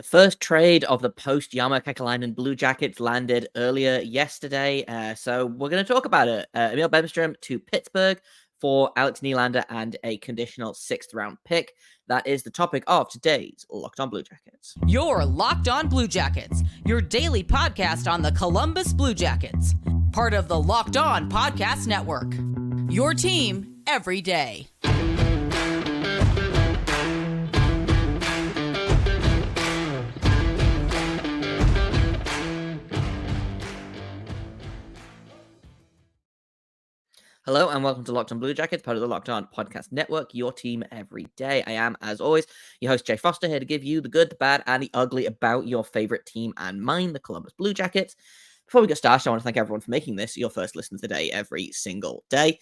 The first trade of the post-Jarmo Kekalainen Blue Jackets landed earlier yesterday, so we're going to talk about it. Emil Bemstrom to Pittsburgh for Alex Nylander and a conditional sixth-round pick. That is the topic of today's Locked On Blue Jackets. You're Locked On Blue Jackets, your daily podcast on the Columbus Blue Jackets, part of the Locked On Podcast Network. Your team every day. Hello and welcome to Locked On Blue Jackets, part of the Locked On Podcast Network, your team every day. I am, as always, your host, Jay Foster, here to give you the good, the bad, and the ugly about your favorite team and mine, the Columbus Blue Jackets. Before we get started, I want to thank everyone for making this your first listen of the day every single day.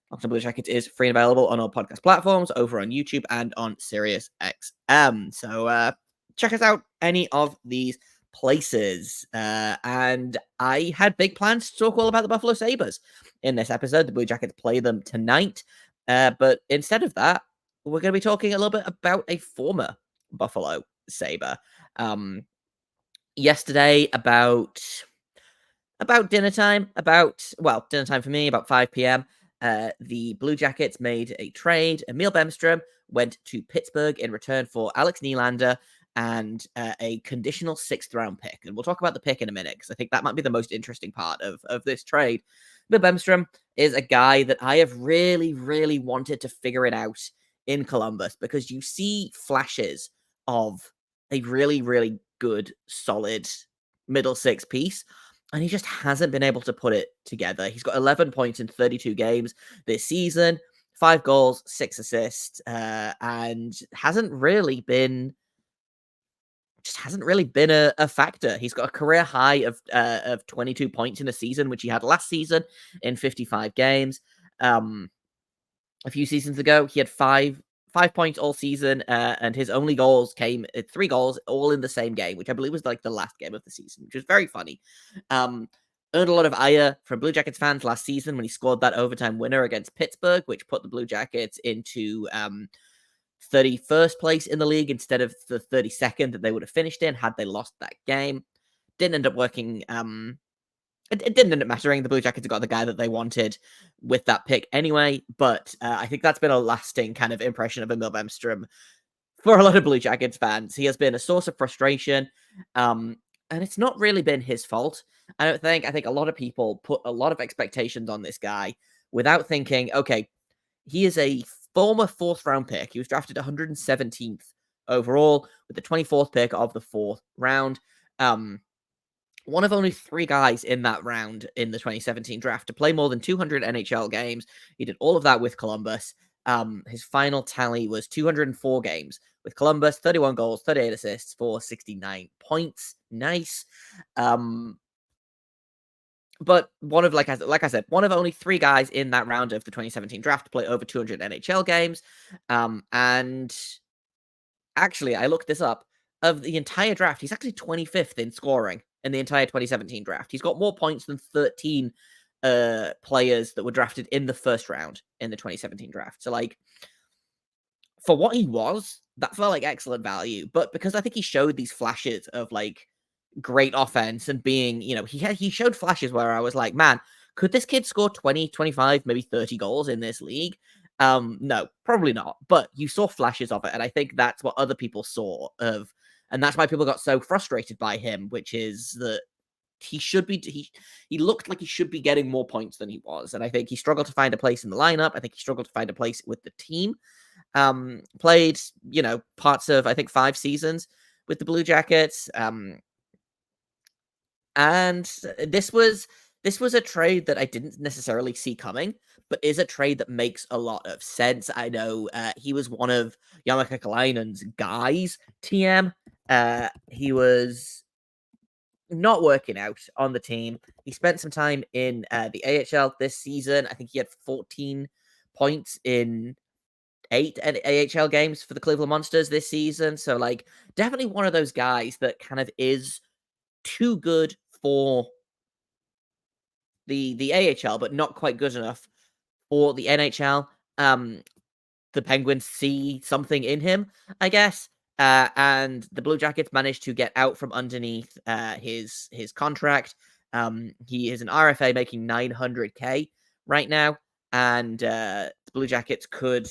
Locked On Blue Jackets is free and available on all podcast platforms, over on YouTube and on SiriusXM. So check us out any of these places. And I had big plans to talk all about the Buffalo Sabres in this episode. The Blue Jackets play them tonight. But instead of that, we're going to be talking a little bit about a former Buffalo Sabre. Yesterday, about dinner time, dinner time for me, about 5 p.m., the Blue Jackets made a trade. Emil Bemstrom went to Pittsburgh in return for Alex Nylander and a conditional sixth-round pick. And we'll talk about the pick in a minute, because I think that might be the most interesting part of this trade. Emil Bemstrom is a guy that I have really, really wanted to figure it out in Columbus, because you see flashes of a really, really good, solid middle six piece, and he just hasn't been able to put it together. He's got 11 points in 32 games this season, 5 goals, 6 assists, and hasn't really been a factor. He's got a career high of 22 points in a season, which he had last season in 55 games. A few seasons ago, he had 5 points all season, and his only goals came 3 goals all in the same game, which I believe was like the last game of the season, which was very funny. Earned a lot of ire from Blue Jackets fans last season when he scored that overtime winner against Pittsburgh, which put the Blue Jackets into 31st place in the league instead of the 32nd that they would have finished in had they lost that game. Didn't end up working. It didn't end up mattering. The Blue Jackets got the guy that they wanted with that pick anyway, but I think that's been a lasting kind of impression of Emil Bemstrom for a lot of Blue Jackets fans. He has been a source of frustration, and it's not really been his fault. I think a lot of people put a lot of expectations on this guy without thinking, okay, he is a former 4th round pick. He was drafted 117th overall with the 24th pick of the 4th round. One of only 3 guys in that round in the 2017 draft to play more than 200 NHL games. He did all of that with Columbus. His final tally was 204 games with Columbus, 31 goals, 38 assists for 69 points. Nice. But one of, like I said, one of only 3 guys in that round of the 2017 draft to play over 200 NHL games. And actually, I looked this up. Of the entire draft, he's actually 25th in scoring in the entire 2017 draft. He's got more points than 13 players that were drafted in the first round in the 2017 draft. So, like, for what he was, that felt like excellent value. But because I think he showed these flashes of, like, great offense and being, he showed flashes where I was like, man, could this kid score 20, 25, maybe 30 goals in this league? No, probably not. But you saw flashes of it, and I think that's what other people saw of, and that's why people got so frustrated by him, which is that he looked like he should be getting more points than he was, and I think he struggled to find a place in the lineup. I think he struggled to find a place with the team. Played, parts of, I think, 5 seasons with the Blue Jackets. And this was a trade that I didn't necessarily see coming, but is a trade that makes a lot of sense. I know he was one of Jarmo Kekalainen's guys, TM. He was not working out on the team. He spent some time in the AHL this season. I think he had 14 points in 8 AHL games for the Cleveland Monsters this season. So, like, definitely one of those guys that kind of is too good for the AHL, but not quite good enough for the NHL. The Penguins see something in him, I guess. And the Blue Jackets managed to get out from underneath his contract. He is an RFA making $900K right now, and the Blue Jackets could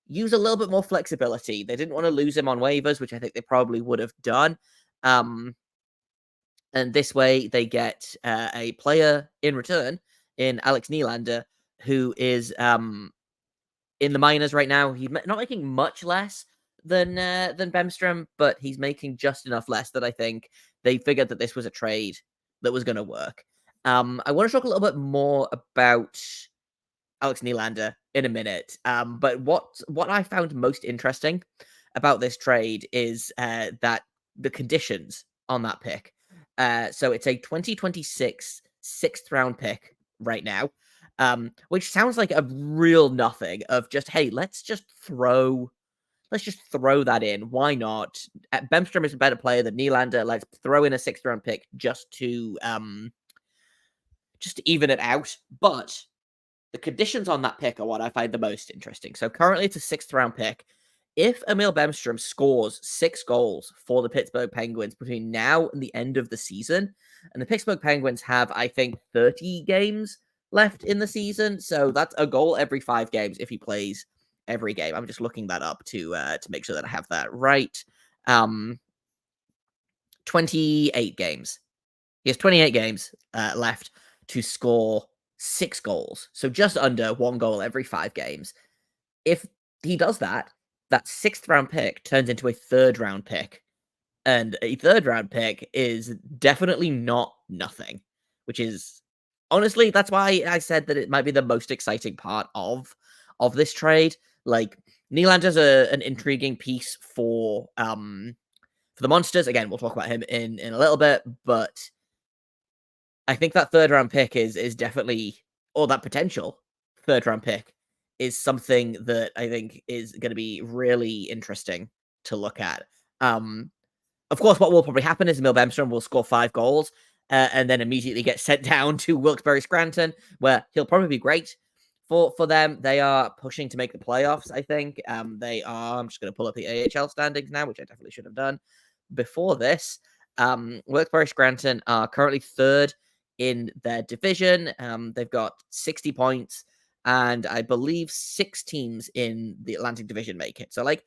use a little bit more flexibility. They didn't want to lose him on waivers, which I think they probably would have done. And this way, they get a player in return in Alex Nylander, who is in the minors right now. He's not making much less than Bemstrom, but he's making just enough less that I think they figured that this was a trade that was going to work. I want to talk a little bit more about Alex Nylander in a minute. But what I found most interesting about this trade is that the conditions on that pick. So it's a 2026 sixth round pick right now, which sounds like a real nothing of just, hey, let's just throw that in. Why not? Bemstrom is a better player than Nylander. Let's throw in a sixth round pick just to even it out. But the conditions on that pick are what I find the most interesting. So currently it's a sixth round pick. If Emil Bemstrom scores 6 goals for the Pittsburgh Penguins between now and the end of the season, and the Pittsburgh Penguins have, I think, 30 games left in the season, so that's a goal every 5 games if he plays every game. I'm just looking that up to make sure that I have that right. 28 games. He has 28 games left to score 6 goals, so just under 1 goal every 5 games. If he does that, that sixth round pick turns into a third round pick. And a third round pick is definitely not nothing, which is honestly, that's why I said that it might be the most exciting part of this trade. Like, Nylander's an intriguing piece for the Monsters. Again, we'll talk about him in a little bit, but I think that third round pick is definitely, or that potential third round pick is something that I think is going to be really interesting to look at. Of course, what will probably happen is Emil Bemstrom will score 5 goals and then immediately get sent down to Wilkes-Barre Scranton, where he'll probably be great for them. They are pushing to make the playoffs, I think. They are. I'm just going to pull up the AHL standings now, which I definitely should have done before this. Wilkes-Barre Scranton are currently third in their division. They've got 60 points. And I believe 6 teams in the Atlantic Division make it. So, like,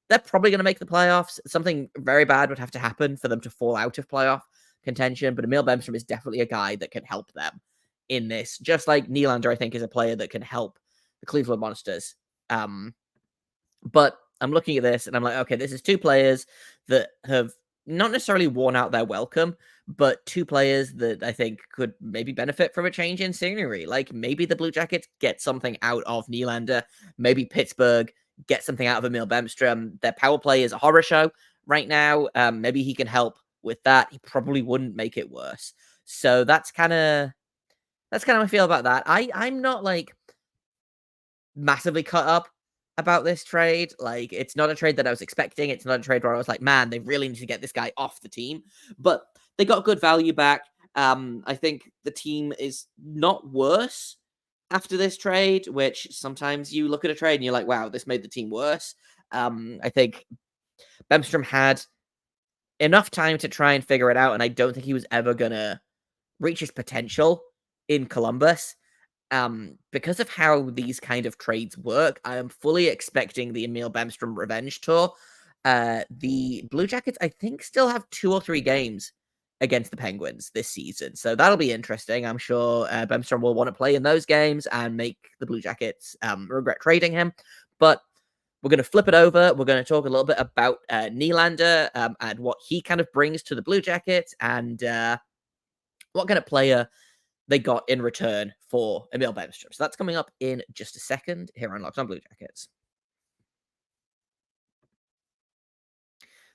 they're probably going to make the playoffs. Something very bad would have to happen for them to fall out of playoff contention. But Emil Bemstrom is definitely a guy that can help them in this. Just like Nylander, I think, is a player that can help the Cleveland Monsters. But I'm looking at this and I'm like, okay, this is 2 players that have not necessarily worn out their welcome, but 2 players that I think could maybe benefit from a change in scenery. Like, maybe the Blue Jackets get something out of Nylander. Maybe Pittsburgh get something out of Emil Bemstrom. Their power play is a horror show right now. Maybe he can help with that. He probably wouldn't make it worse. So that's kind of how I feel about that. I'm not like massively cut up about this trade. Like, it's not a trade that I was expecting. It's not a trade where I was like, man, they really need to get this guy off the team. But they got good value back. I think the team is not worse after this trade, which sometimes you look at a trade and you're like, wow, this made the team worse. I think Bemstrom had enough time to try and figure it out, and I don't think he was ever going to reach his potential in Columbus. Because of how these kind of trades work, I am fully expecting the Emil Bemstrom revenge tour. The Blue Jackets, I think, still have 2 or 3 games against the Penguins this season, so that'll be interesting. I'm sure Bemstrom will want to play in those games and make the Blue Jackets regret trading him. But we're going to flip it over. We're going to talk a little bit about Nylander and what he kind of brings to the Blue Jackets and what kind of player they got in return for Emil Bemstrom. So that's coming up in just a second here on Locked On Blue Jackets.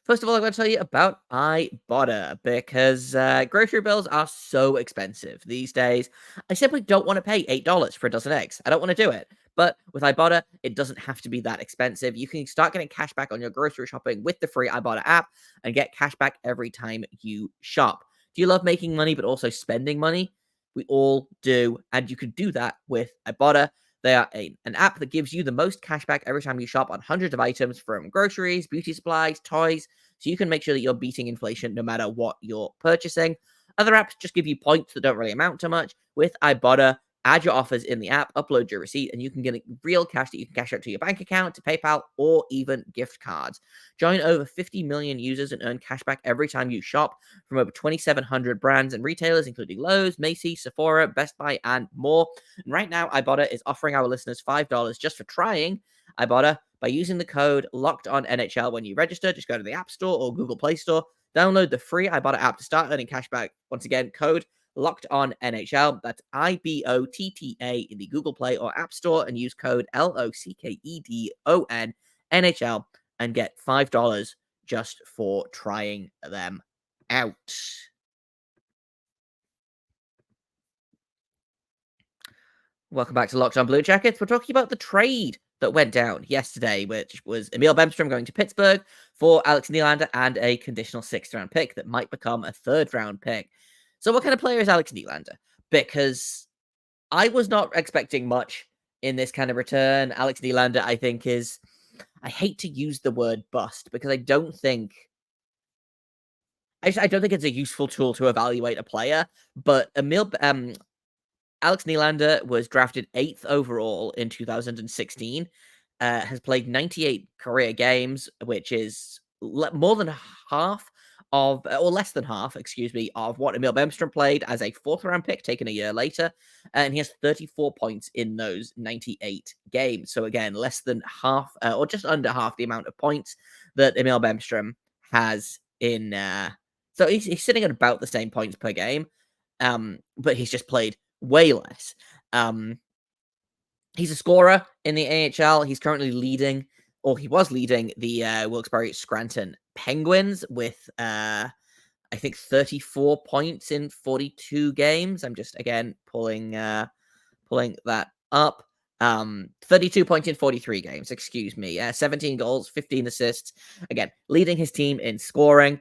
First of all, I'm going to tell you about Ibotta because grocery bills are so expensive these days. I simply don't want to pay $8 for a dozen eggs. I don't want to do it. But with Ibotta, it doesn't have to be that expensive. You can start getting cash back on your grocery shopping with the free Ibotta app and get cash back every time you shop. Do you love making money but also spending money? We all do, and you can do that with Ibotta. They are an app that gives you the most cashback every time you shop on hundreds of items from groceries, beauty supplies, toys, so you can make sure that you're beating inflation no matter what you're purchasing. Other apps just give you points that don't really amount to much. With Ibotta, add your offers in the app, upload your receipt, and you can get real cash that you can cash out to your bank account, to PayPal, or even gift cards. Join over 50 million users and earn cashback every time you shop from over 2,700 brands and retailers, including Lowe's, Macy's, Sephora, Best Buy, and more. And right now, Ibotta is offering our listeners $5 just for trying Ibotta by using the code LOCKEDONNHL when you register. Just go to the App Store or Google Play Store. Download the free Ibotta app to start earning cashback. Once again, code LOCKEDONNHL. That's IBOTTA in the Google Play or App Store, and use code LOCKEDONNHL and get $5 just for trying them out. Welcome back to Locked On Blue Jackets. We're talking about the trade that went down yesterday, which was Emil Bemstrom going to Pittsburgh for Alex Nylander and a conditional 6th-round pick that might become a 3rd-round pick. So what kind of player is Alex Nylander? Because I was not expecting much in this kind of return. Alex Nylander, I think, is... I hate to use the word bust because I don't think it's a useful tool to evaluate a player, but Alex Nylander was drafted 8th overall in 2016, has played 98 career games, which is more than half of, or less than half, excuse me, of what Emil Bemstrom played as a 4th-round pick taken a year later, and he has 34 points in those 98 games. So again, less than half, or just under half the amount of points that Emil Bemstrom has in... So he's sitting at about the same points per game, but he's just played way less. He's a scorer in the AHL. He's currently leading, or he was leading, the Wilkes-Barre Scranton Penguins with, I think, 34 points in 42 games. I'm just, again, pulling that up. 32 points in 43 games, excuse me. 17 goals, 15 assists. Again, leading his team in scoring.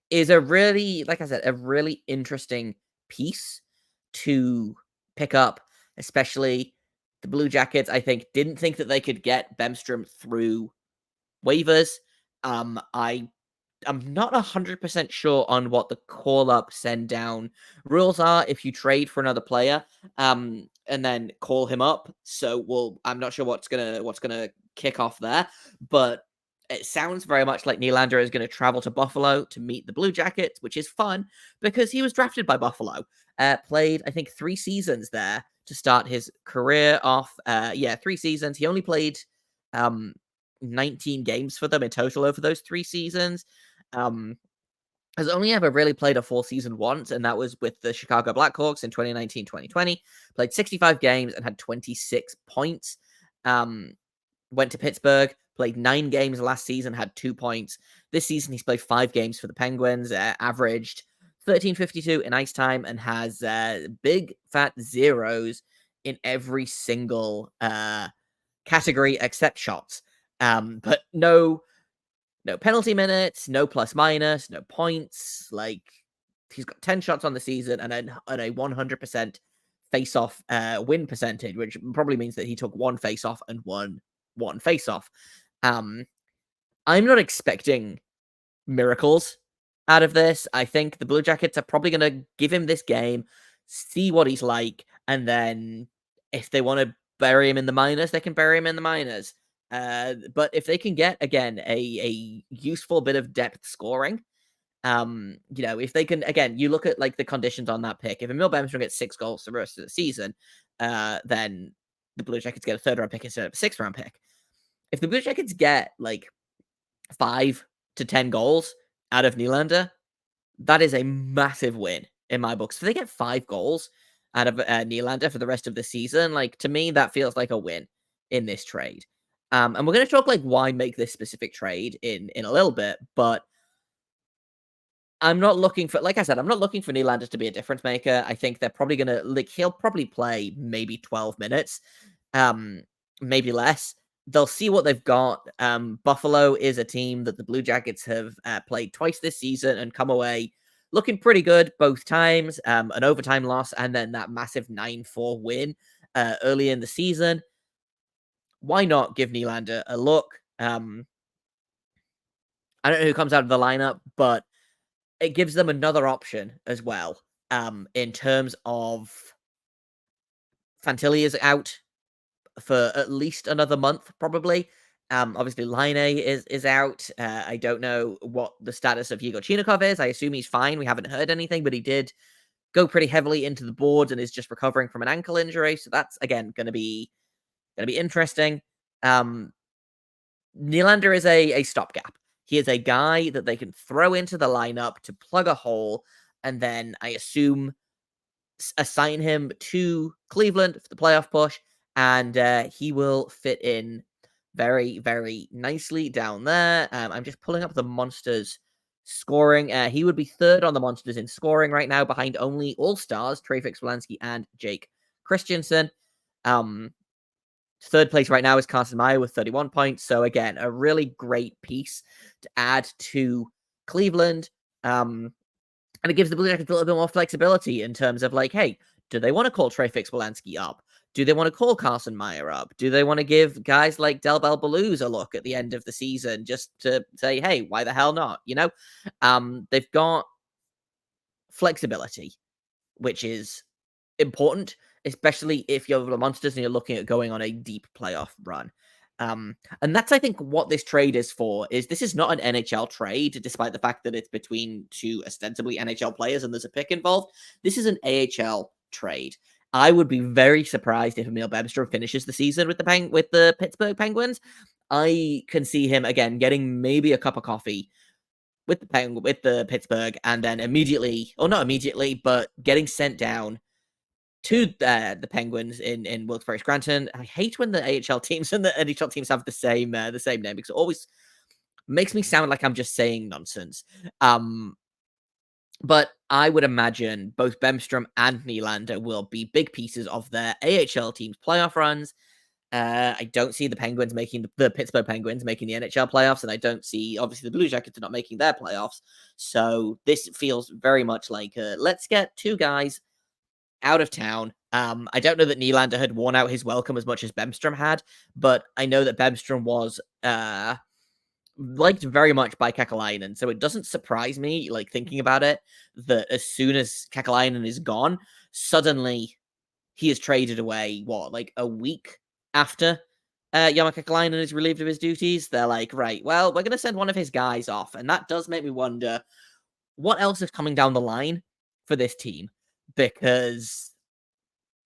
Is a really, like I said, a really interesting piece to pick up, especially the Blue Jackets, I think, didn't think that they could get Bemstrom through waivers. I'm not 100% sure on what the call-up, send-down rules are if you trade for another player, and then call him up. So I'm not sure what's gonna kick off there, but it sounds very much like Nylander is going to travel to Buffalo to meet the Blue Jackets, which is fun because he was drafted by Buffalo. Played, I think, 3 seasons there to start his career off. 3 seasons. He only played 19 games for them in total over those 3 seasons. Has only ever really played a full season once, and that was with the Chicago Blackhawks in 2019-2020. Played 65 games and had 26 points. Went to Pittsburgh, played 9 games last season, had 2 points. This season, he's played 5 games for the Penguins, averaged 13.52 in ice time, and has big fat zeros in every single category except shots. But no penalty minutes, no plus minus, no points. Like, he's got 10 shots on the season and a 100% face-off win percentage, which probably means that he took 1 face-off and won 1 face-off. I'm not expecting miracles out of this. I think the Blue Jackets are probably going to give him this game, see what he's like, and then if they want to bury him in the minors, they can bury him in the minors. But if they can get, again, a useful bit of depth scoring, if they can, again, you look at like the conditions on that pick. If Emil Bemstrom gets 6 goals for the rest of the season, then the Blue Jackets get a 3rd-round pick instead of a 6th-round pick. If the Blue Jackets get like 5 to 10 goals out of Nylander, that is a massive win in my books. If they get 5 goals out of Nylander for the rest of the season, like, to me, that feels like a win in this trade. And we're going to talk like why make this specific trade in a little bit, but I'm not looking for, like I said, I'm not looking for Nylander to be a difference maker. I think they're probably going to, like, he'll probably play maybe 12 minutes, maybe less. They'll see what they've got. Buffalo is a team that the Blue Jackets have played twice this season and come away looking pretty good both times. An overtime loss and then that massive 9-4 win early in the season. Why not give Nylander a look? I don't know who comes out of the lineup, but it gives them another option as well. In terms of Fantilli is out for at least another month, probably. Obviously, Line is out. I don't know what the status of Yegor Chinikov is. I assume he's fine. We haven't heard anything, but he did go pretty heavily into the boards and is just recovering from an ankle injury. So that's again going to be interesting. Nylander is a stopgap. He is a guy that they can throw into the lineup to plug a hole, and then I assume assign him to Cleveland for the playoff push, and he will fit in very, very nicely down there. I'm just pulling up the Monsters scoring. He would be third on the Monsters in scoring right now, behind only All-Stars, Trey Fix-Wolansky and Jake Christensen. Third place right now is Carson Meyer with 31 points. So again, a really great piece to add to Cleveland. And it gives the Blue Jackets a little bit more flexibility in terms of like, hey, do they want to call Trey Fix-Wolansky up? Do they want to call Carson Meyer up? Do they want to give guys like Del Belbaluz a look at the end of the season just to say, hey, why the hell not? You know, they've got flexibility, which is important, especially if you're the Monsters and you're looking at going on a deep playoff run. And that's, I think, what this trade is for. Is this is not an NHL trade, despite the fact that it's between two ostensibly NHL players and there's a pick involved. This is an AHL trade. I would be very surprised if Emil Bemstrom finishes the season with the Pittsburgh Penguins. I can see him again getting maybe a cup of coffee with the Pittsburgh, and then immediately, or not immediately, but getting sent down to the Penguins in Wilkes-Barre Scranton. I hate when the AHL teams and the NHL teams have the same name, because it always makes me sound like I'm just saying nonsense. But I would imagine both Bemstrom and Nylander will be big pieces of their AHL team's playoff runs. I don't see the Penguins making the Pittsburgh Penguins making the NHL playoffs, and I don't see, obviously, the Blue Jackets are not making their playoffs. So this feels very much like let's get two guys out of town. I don't know that Nylander had worn out his welcome as much as Bemstrom had, but I know that Bemstrom was liked very much by Kekalainen, so it doesn't surprise me, like thinking about it, that as soon as Kekalainen is gone, suddenly he is traded away, like a week after Jarmo Kekalainen is relieved of his duties. They're like, right, well, we're going to send one of his guys off, and that does make me wonder what else is coming down the line for this team, because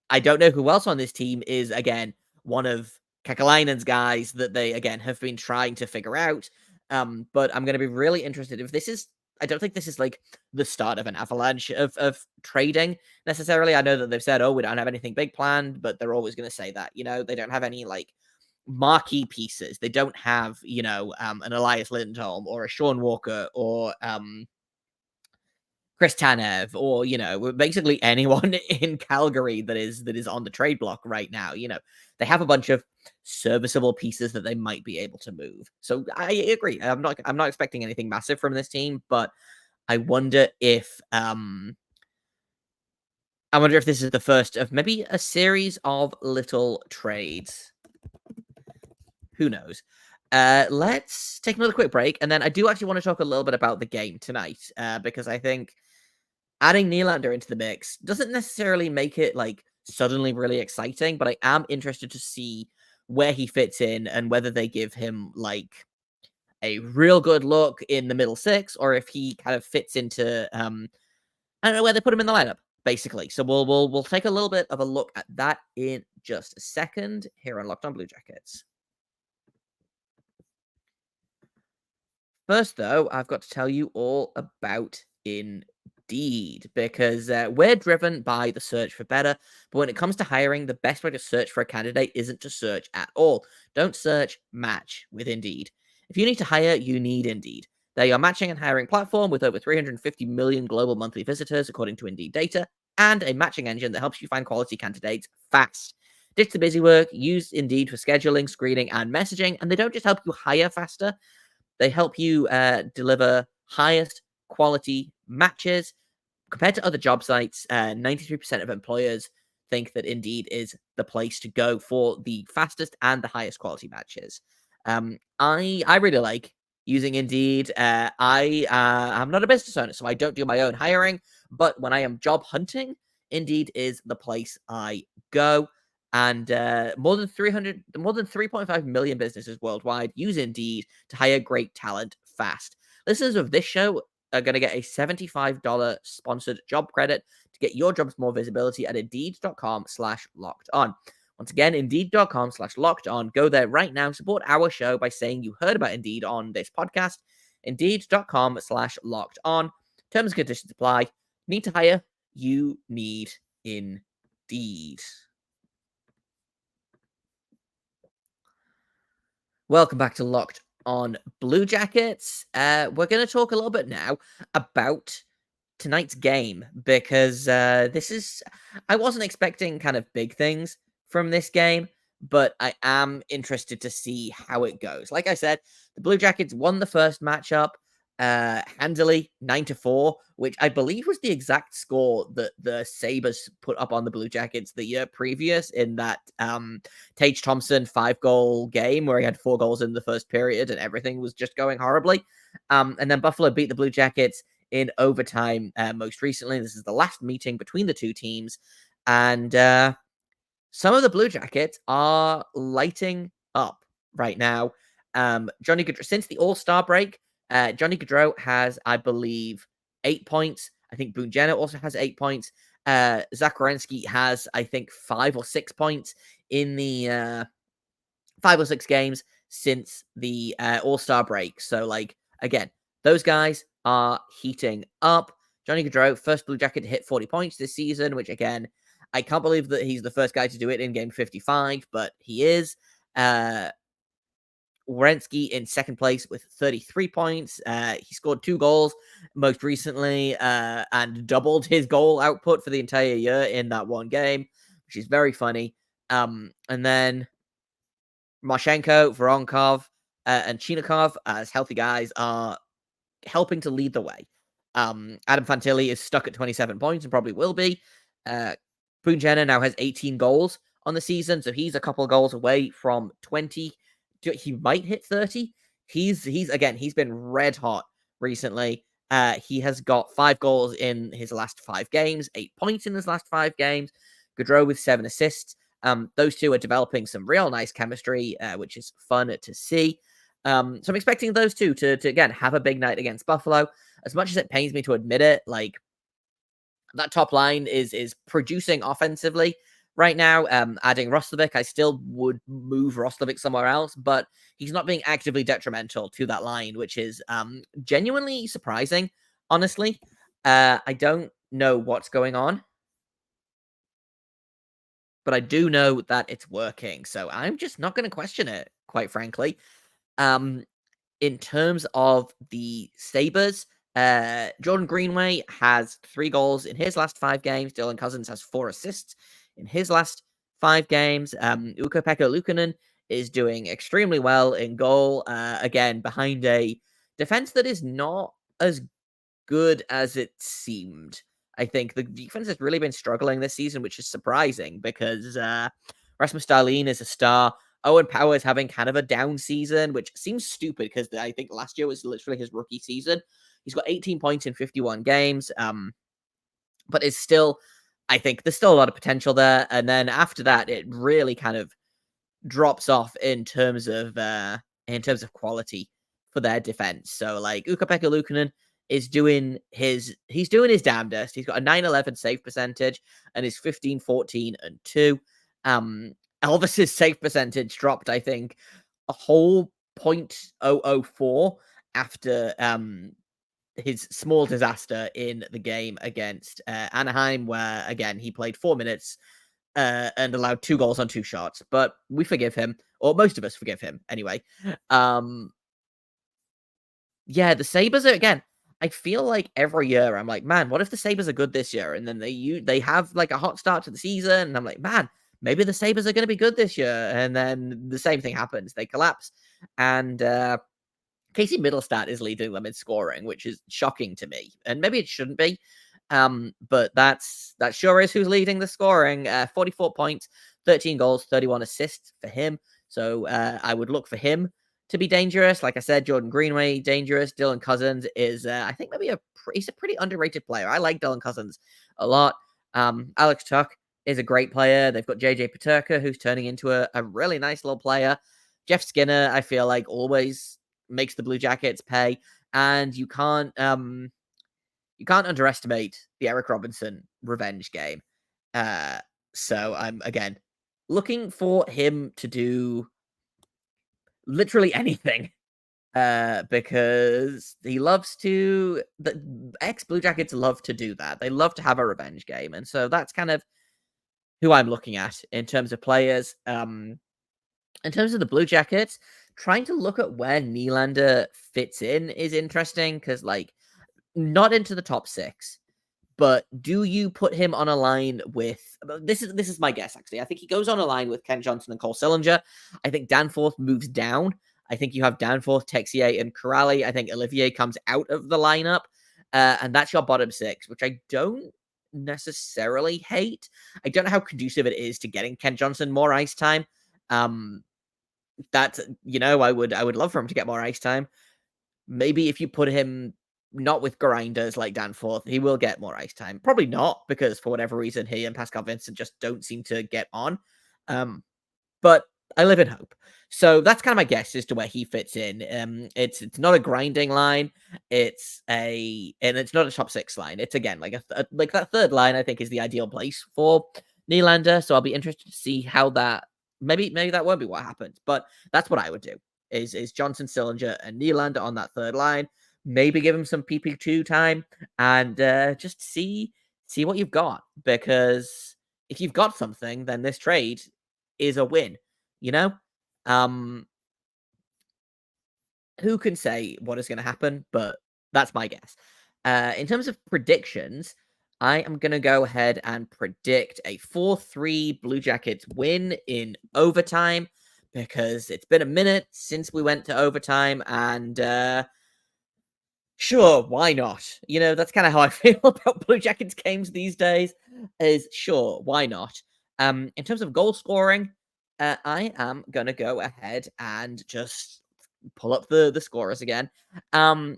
I don't know who else on this team is, again, one of Kekalainen's guys that they, again, have been trying to figure out. But I'm going to be really interested if this is, I don't think this is like the start of an avalanche of trading necessarily. I know that they've said, oh, we don't have anything big planned, but they're always going to say that, you know, they don't have any like marquee pieces. They don't have, you know, an Elias Lindholm or a Sean Walker or Chris Tanev, or, you know, basically anyone in Calgary that is on the trade block right now. You know, they have a bunch of serviceable pieces that they might be able to move. So I agree. I'm not expecting anything massive from this team, but I wonder if this is the first of maybe a series of little trades. Who knows? Let's take another quick break, and then I do actually want to talk a little bit about the game tonight, because I think adding Nylander into the mix doesn't necessarily make it like suddenly really exciting, but I am interested to see where he fits in and whether they give him like a real good look in the middle six, or if he kind of fits into I don't know where they put him in the lineup, basically. So we'll take a little bit of a look at that in just a second here on Locked On Blue Jackets. First, though, I've got to tell you all about Indeed, because we're driven by the search for better. But when it comes to hiring, the best way to search for a candidate isn't to search at all. Don't search, match with Indeed. If you need to hire, you need Indeed. They're your matching and hiring platform with over 350 million global monthly visitors, according to Indeed data, and a matching engine that helps you find quality candidates fast. Ditch the busy work, use Indeed for scheduling, screening, and messaging, and they don't just help you hire faster, they help you deliver highest quality matches. Compared to other job sites, 93% of employers think that Indeed is the place to go for the fastest and the highest quality matches. I really like using Indeed. I'm not a business owner, so I don't do my own hiring. But when I am job hunting, Indeed is the place I go. And more than 3.5 million businesses worldwide use Indeed to hire great talent fast. Listeners of this show are going to get a $75 sponsored job credit to get your jobs more visibility at Indeed.com/locked on. Once again, Indeed.com/locked on. Go there right now. Support our show by saying you heard about Indeed on this podcast. Indeed.com/locked on. Terms and conditions apply. Need to hire? You need Indeed. Welcome back to Locked on Blue Jackets. We're going to talk a little bit now about tonight's game because I wasn't expecting kind of big things from this game, but I am interested to see how it goes. Like I said, the Blue Jackets won the first matchup handily 9-4, which I believe was the exact score that the Sabres put up on the Blue Jackets the year previous in that Tage Thompson 5-goal game where he had 4 goals in the first period and everything was just going horribly. And then Buffalo beat the Blue Jackets in overtime most recently. This is the last meeting between the two teams. And some of the Blue Jackets are lighting up right now. Johnny Gaudreau, since the All-Star break, Johnny Gaudreau has, I believe, 8 points. I think Boone Jenner also has 8 points. Zach Werenski has, I think, 5 or 6 points in the 5 or 6 games since the All-Star break. So, like, again, those guys are heating up. Johnny Gaudreau, first Blue Jacket to hit 40 points this season, which, again, I can't believe that he's the first guy to do it in game 55, but he is. Werenski in second place with 33 points. He scored 2 goals most recently and doubled his goal output for the entire year in that one game, which is very funny. And then Marchenko, Voronkov, and Chinikov, as healthy guys, are helping to lead the way. Adam Fantilli is stuck at 27 points and probably will be. Boone Jenner now has 18 goals on the season, so he's a couple of goals away from 20. He might hit 30. He's been red hot recently. He has got 5 goals in his last 5 games, 8 points in his last 5 games. Gaudreau with 7 assists. Those two are developing some real nice chemistry, which is fun to see. So I'm expecting those two to again have a big night against Buffalo. As much as it pains me to admit it, like that top line is producing offensively right now. Adding Roslovic, I still would move Roslovic somewhere else, but he's not being actively detrimental to that line, which is genuinely surprising, honestly. I don't know what's going on, but I do know that it's working, so I'm just not going to question it, quite frankly. In terms of the Sabres, Jordan Greenway has 3 goals in his last 5 games. Dylan Cousins has 4 assists in his last 5 games. Ukko-Pekka Luukkonen is doing extremely well in goal, again, behind a defense that is not as good as it seemed. I think the defense has really been struggling this season, which is surprising because Rasmus Dahlin is a star. Owen Power is having kind of a down season, which seems stupid because I think last year was literally his rookie season. He's got 18 points in 51 games, but it's still, I think there's still a lot of potential there. And then after that, it really kind of drops off in terms of quality for their defense. So like Ukko-Pekka Luukkonen is doing his damnedest. He's got a 9-11 save percentage and is 15-14-2. Elvis's save percentage dropped, I think, a whole 0.004 after his small disaster in the game against Anaheim, where again he played 4 minutes and allowed 2 goals on 2 shots. But we forgive him, or most of us forgive him anyway. Yeah, the Sabres are, again, I feel like every year I'm like, man, what if the Sabres are good this year? And then they have like a hot start to the season, and I'm like, man, maybe the Sabres are going to be good this year. And then the same thing happens. They collapse. And Casey Middlestat is leading them in scoring, which is shocking to me. And maybe it shouldn't be. But that sure is who's leading the scoring. 44 points, 13 goals, 31 assists for him. So I would look for him to be dangerous. Like I said, Jordan Greenway, dangerous. Dylan Cousins is, I think, maybe he's a pretty underrated player. I like Dylan Cousins a lot. Alex Tuck is a great player. They've got JJ Peterka, who's turning into a really nice little player. Jeff Skinner, I feel like, always makes the Blue Jackets pay. And you can't underestimate the Eric Robinson revenge game. So I'm, again, looking for him to do literally anything. Because he loves to, the ex-Blue Jackets love to do that. They love to have a revenge game. And so that's kind of who I'm looking at in terms of players. In terms of the Blue Jackets, trying to look at where Nylander fits in is interesting because, like, not into the top 6, but do you put him on a line with, this is my guess, actually. I think he goes on a line with Ken Johnson and Cole Sillinger. I think Danforth moves down. I think you have Danforth, Texier, and Corrali. I think Olivier comes out of the lineup, and that's your bottom 6, which I don't necessarily hate. I don't know how conducive it is to getting Ken Johnson more ice time. That's, I would love for him to get more ice time. Maybe if you put him not with grinders like Danforth, he will get more ice time. Probably not, because for whatever reason, he and Pascal Vincent just don't seem to get on. But I live in hope. So that's kind of my guess as to where he fits in. It's not a grinding line. And it's not a top 6 line. It's, again, like like that third line, I think, is the ideal place for Nylander. So I'll be interested to see how that, maybe that won't be what happens, but that's what I would do. Is Johnson, Sillinger, and Nylander on that third line. Maybe give him some PP2 time and just see what you've got. Because if you've got something, then this trade is a win, Who can say what is going to happen? But that's my guess. In terms of predictions, I am going to go ahead and predict a 4-3 Blue Jackets win in overtime, because it's been a minute since we went to overtime, and sure, why not? That's kind of how I feel about Blue Jackets games these days, is sure, why not? In terms of goal scoring, I am going to go ahead and just pull up the scorers again. I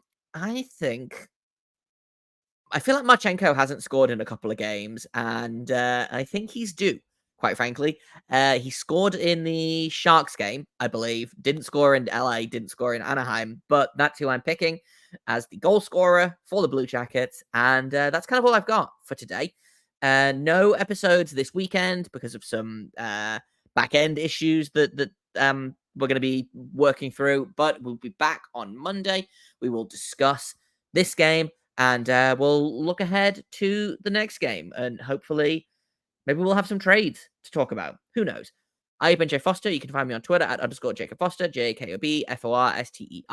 feel like Marchenko hasn't scored in a couple of games, and I think he's due, quite frankly. He scored in the Sharks game, I believe. Didn't score in LA, didn't score in Anaheim, but that's who I'm picking as the goal scorer for the Blue Jackets, and that's kind of all I've got for today. No episodes this weekend because of some back-end issues that we're going to be working through, but we'll be back on Monday. We will discuss this game, and we'll look ahead to the next game, and hopefully maybe we'll have some trades to talk about. Who knows? I've been Jay Foster. You can find me on Twitter at _Jacob Foster, JAKOBFORSTER. You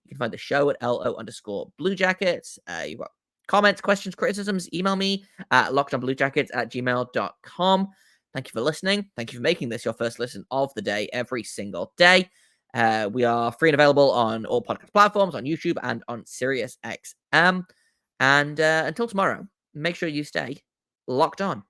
can find the show at LO_Blue Jackets. You've got comments, questions, criticisms, email me at lockedonbluejackets@gmail.com. Thank you for listening. Thank you for making this your first listen of the day every single day. We are free and available on all podcast platforms, on YouTube, and on SiriusXM. And until tomorrow, make sure you stay locked on.